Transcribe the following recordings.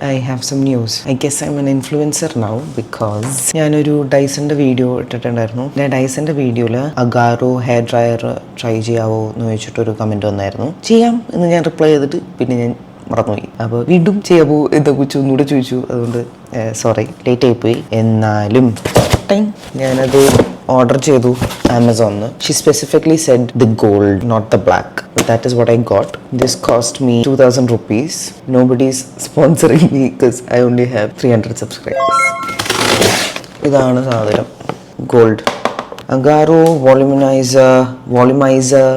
I have some news. I guess I'm an influencer now because ഞാനൊരു ഡൈസൻ്റെ video ഇട്ടിട്ടുണ്ടായിരുന്നു. ഞാൻ ഡൈസൻ്റെ വീഡിയോയിൽ അഗാറോ ഹെയർ ഡ്രയർ ട്രൈ ചെയ്യാവോ എന്ന് ചോദിച്ചിട്ടൊരു കമൻറ്റ് വന്നായിരുന്നു. ചെയ്യാം എന്ന് ഞാൻ റിപ്ലൈ ചെയ്തിട്ട് പിന്നെ ഞാൻ മറന്നുപോയി. അപ്പോൾ വീണ്ടും ചെയ്യാമോ എന്താ കുറിച്ച് ഒന്നുകൂടെ ചോദിച്ചു. അതുകൊണ്ട് സോറി, ലേറ്റ് ആയിപ്പോയി. എന്നാലും ഞാനത് ഓർഡർ ചെയ്തു ആമസോണിൽ. She specifically said the gold, not the black. That is what I got. This cost me 2,000 rupees. Nobody's sponsoring me because I only have 300 subscribers. ഇതാണ് സാധനം, ഗോൾഡ് അഗാറോ വോളുമൈസർ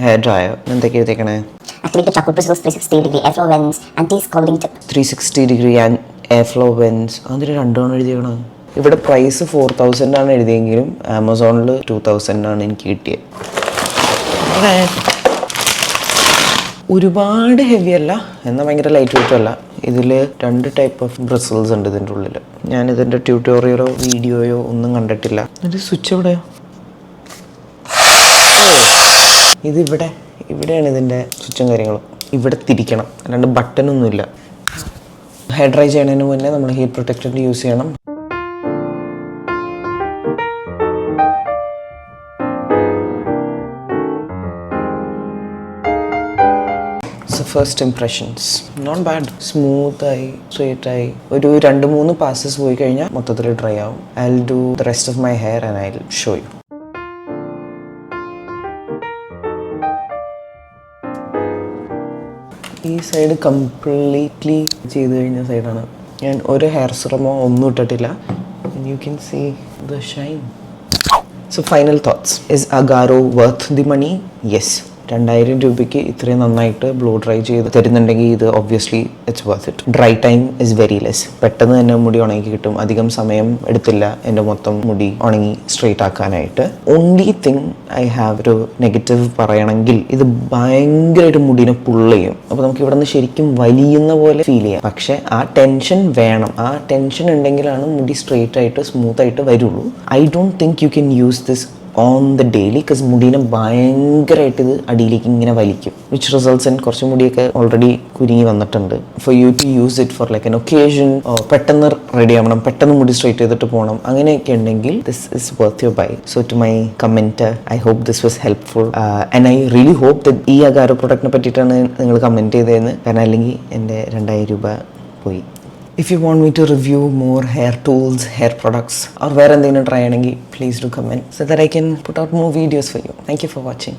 ഹെയർ ഡ്രയർ. എന്തൊക്കെ എഴുതിയേക്കണേ? Activate the charcoal bristles, 360-degree airflow vents, anti-scalding tip. 360-degree airflow vents. അതിന് രണ്ടാണ് എഴുതിയേക്കണത്. ഇവിടെ price 4,000 ആണ് എഴുതിയെങ്കിലും ആമസോണിൽ 2,000 ആണ് എനിക്ക് കിട്ടിയത്. ഒരുപാട് ഹെവി അല്ല, എന്നാൽ ഭയങ്കര ലൈറ്റ് വെയിറ്റും അല്ല. ഇതിൽ 2 ടൈപ്പ് ഓഫ് ബ്രിസിൽസ് ഉണ്ട് ഇതിൻ്റെ ഉള്ളിൽ. ഞാനിതിൻ്റെ ട്യൂട്ടോറിയലോ വീഡിയോയോ ഒന്നും കണ്ടിട്ടില്ല. ഇതിൻ്റെ സ്വിച്ച് എവിടെയോ? ഇവിടെയാണ് ഇതിൻ്റെ സ്വിച്ചും കാര്യങ്ങളും. ഇവിടെ തിരിക്കണം, അല്ലാണ്ട് ബട്ടനൊന്നുമില്ല. ഹെയർ ഡ്രൈ ചെയ്യുന്നതിന് മുന്നേ നമ്മൾ ഹീറ്റ് പ്രൊട്ടക്ടർ യൂസ് ചെയ്യണം. First impressions not bad. സ്മൂത്തായി, സ്ട്രെയിറ്റായി. ഒരു 2-3 പാസസ് പോയി കഴിഞ്ഞാൽ മൊത്തത്തിൽ ഡ്രൈ ആവും. I will do the rest of my hair and I will show you. ഈ സൈഡ് കംപ്ലീറ്റ്ലി ചെയ്ത് കഴിഞ്ഞ സൈഡാണ്. ഞാൻ ഒരു ഹെയർ സിറമോ ഒന്നും ഇട്ടിട്ടില്ല. You can see the shine. So final thoughts. Is Agaro worth the money? Yes. 2,000 രൂപയ്ക്ക് ഇത്രയും നന്നായിട്ട് ബ്ലോ ഡ്രൈ ചെയ്ത് തരുന്നുണ്ടെങ്കിൽ ഇത് obviously it's worth it. Dry time is very less. പെട്ടെന്ന് തന്നെ മുടി ഉണങ്ങി കിട്ടും. അധികം സമയം എടുത്തില്ല എൻ്റെ മൊത്തം മുടി ഉണങ്ങി സ്ട്രെയിറ്റ് ആക്കാനായിട്ട്. ഓൺലി തിങ് ഐ ഹാവ് ഒരു നെഗറ്റീവ് പറയണമെങ്കിൽ ഇത് ഭയങ്കരമായിട്ട് മുടിനെ പുള്ള് ചെയ്യും. അപ്പോൾ നമുക്ക് ഇവിടെ നിന്ന് ശരിക്കും വലിയുന്ന പോലെ ഫീൽ ചെയ്യാം. പക്ഷേ ആ ടെൻഷൻ വേണം. ആ ടെൻഷൻ ഉണ്ടെങ്കിലാണ് മുടി സ്ട്രെയിറ്റ് ആയിട്ട് സ്മൂത്ത് ആയിട്ട് വരുള്ളൂ. I don't think you can use this on the daily because മുടീനെ ഭയങ്കരമായിട്ട് ഇത് അടിയിലേക്ക് ഇങ്ങനെ വലിക്കും, വിച്ച് റിസൾട്ട്സ് ഇൻ കുറച്ച് മുടിയൊക്കെ ഓൾറെഡി കുരുങ്ങി വന്നിട്ടുണ്ട്. For you to use it for like an occasion, പെട്ടെന്ന് റെഡി ആവണം, പെട്ടെന്ന് മുടി സ്ട്രൈറ്റ് ചെയ്തിട്ട് പോകണം, അങ്ങനെയൊക്കെ ഉണ്ടെങ്കിൽ this is worth your buy. So to my comment, I hope this was helpful and I really hope that ഈ അഗാറോ പ്രൊഡക്റ്റിനെ പറ്റിയിട്ടാണ് നിങ്ങൾ കമൻറ്റ് ചെയ്തതെന്ന്. കാരണം അല്ലെങ്കിൽ എൻ്റെ 2,000 രൂപ പോയി. If you want me to review more hair tools, hair products, or where and then try, please do comment so that I can put out more videos for you. Thank you for watching.